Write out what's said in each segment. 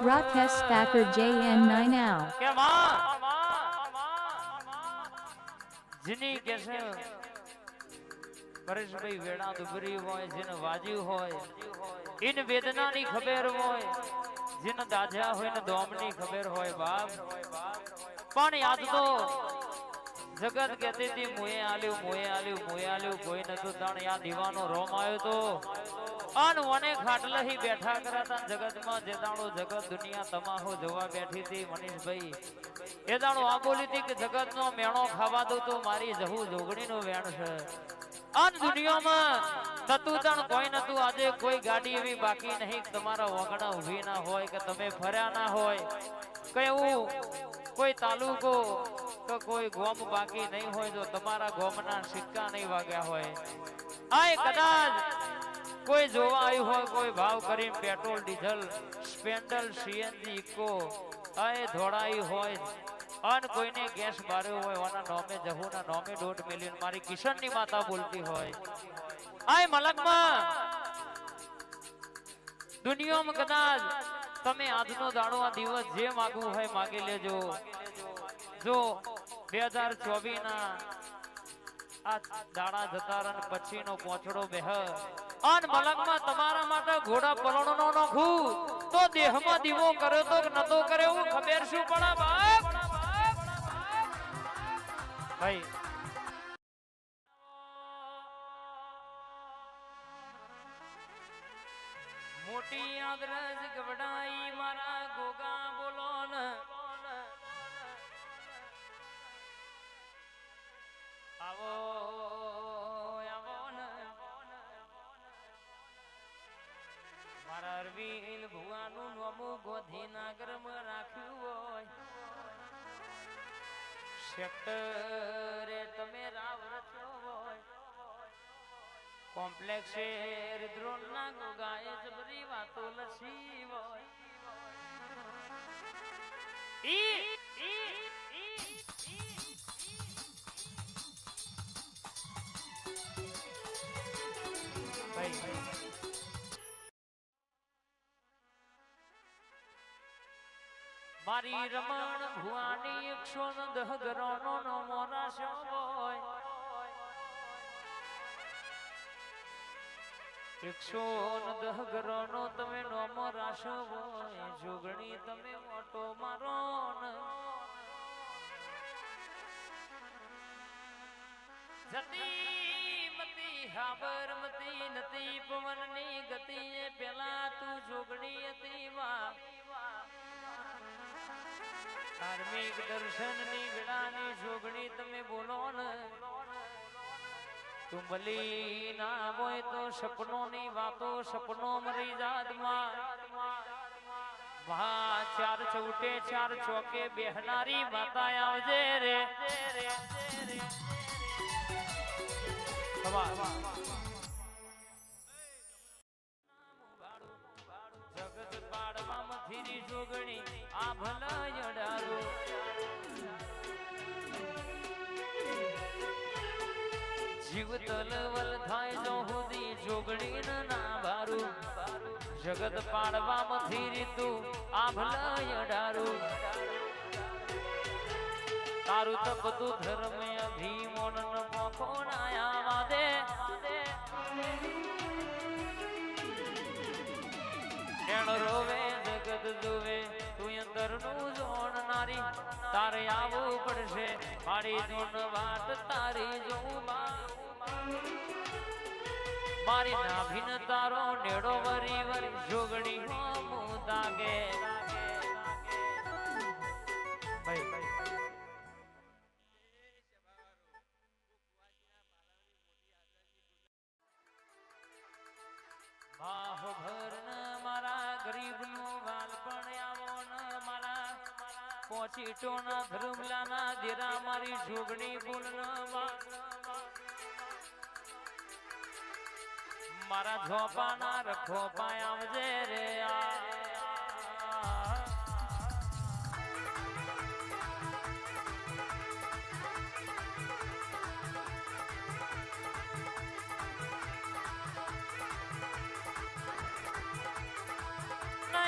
Rakesh Thakur JN9 Ow. કે માં જીની કે છે પરેશભાઈ વેડા દુબરી હોય જેને વાજ્યું હોય ઇન વેદનાની ખબર હોય જેને દાજા હોય ને દોમની ખબર હોય બાપ પણ યાદ તો જગત કહેતી હતી મોએ આલ્યું કોઈ નતું તાણ યા દીવાનો રોમ આવ્યો તો અન વને ખાટલહી બેઠા કરાતા જગતમાં જે દાણો જગત દુનિયા તમાહો જોવા બેઠી હતી મનીષભાઈ એ દાણો આ બોલી હતી કે જગતનો મેણો ખાવા દો તો મારી જહુ જોગણીનો વેણ છે અન દુનિયામાં નતું તાણ કોઈ નતું આજે કોઈ ગાડી એવી બાકી નહીં તમારા વગડા ઊભી ના હોય કે તમે ફર્યા ના હોય કયું કોઈ તાલુકો કે કોઈ ગોમ બાકી નહીં હોય જો તમારા ગોમના સિક્કા નહીં વાગ્યા હોય આય કદાચ કોઈ જોવા આવ્યું હોય કોઈ ભાવ કરી પેટ્રોલ ડીઝલ સ્પેન્ડલ સીએનજી ઇકો આય ધોળાઈ હોય અન કોઈને ગેસ બાર્યો હોય ઓના નોમે જહુના નોમે દોઢ મિલિયન મારી કિશનની માતા બોલતી હોય આય મલકમાં દુનિયામાં કદાચ તમે આજનો દાડો આ દિવસ જે માંગવું હોય માગી લેજો જો 2024 ના આ દાડા જતા રન પછીનો પોછડો બેહ અન મલકમાં તમારા માટે ઘોડા પલણનો નોખું તો દેહમાં દીવો કર્યો તો નતો કર્યો હું ખબર શું પડા બાપ ભાઈ મોટી આદરજ ગવડાઈ મારા ગોગા બોલો ને આવો ને મારા અરવિંદ ભુવાનું નોમું ગોધીનગરમાં રાખ્યું હોય સેક્ટરે તમે રાવ રચ્યો હોય કોમ્પ્લેક્સ રુદ્રોલ ના ગોગાએ જબરી વાતો લસી હોય મારી રમણ ભુવાની 110 ઘરોનો નો મોરાશો હોય 110 ઘરોનો તમે નો મોરાશો હોય જોગણી તમે મોટો મારો ને જતી મતી હાબર મતી નતી પવનની ગતિએ પેલા તું જોગણી હતી વા ધાર્મિક દર્શનની વેળાની જોગણી તમે બોલો ને તુંબલી ના હોય તો સપનોની વાતો સપનો મરી જાતમાં વાહ 4 ચૌટે 4 ચોકે બેહનારી માતા આવજે રે જગત પાડવા મથીરી જોગણી આ ભલા ડારો જીવ તલવલ થાય જો હુદી જોગણી ના બારું જગત પાડવા મથીરી તું આ ભલા ડારો તારું તપતું ધર્મ અભિમોન ન પોખો નાયા વાદે એણ રોવે જગત જોવે તું અંદરનું જોણનારી તારે આવવું પડશે મારી જોન વાત તારી જોઉં મારી નાભીન તારો નેડો વરી વરી જોગણી હોમું તાગે બાહો ભર મારા ગરીબ નું વાલપણ આવો ન મારા પોચી ટોના ધર્મલાના દેરા મારી જોગણી બોલ ન મારા ઝોપાના રખો પાય આવજે રે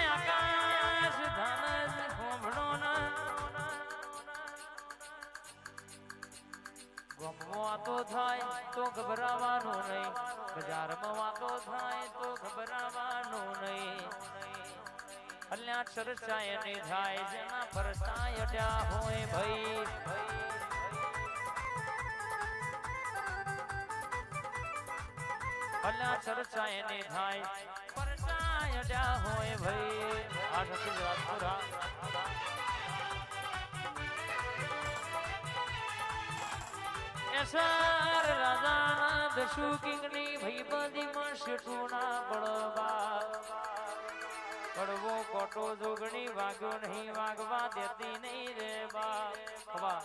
આકાશ થાય તો ગભરાવાનું નહીં, બજારમાં વાતો થાય તો ગભરાવાનું નહીં. અલ્યા ચર્ચા એની થાય જેના ફરસાય અડ્યા હોય ભાઈ. અલ્યા ચર્ચા એની થાય ફરસાય અડ્યા હોય ભાઈ. આ સતી રાજપુરા એસર રાજાના દશુ કિંગની ભઈબંધીમાં શેઠુના બળવા. કડવો કોટો જોગણી વાગ્યો નહીં, વાગવા દેતી નહીં રે બા.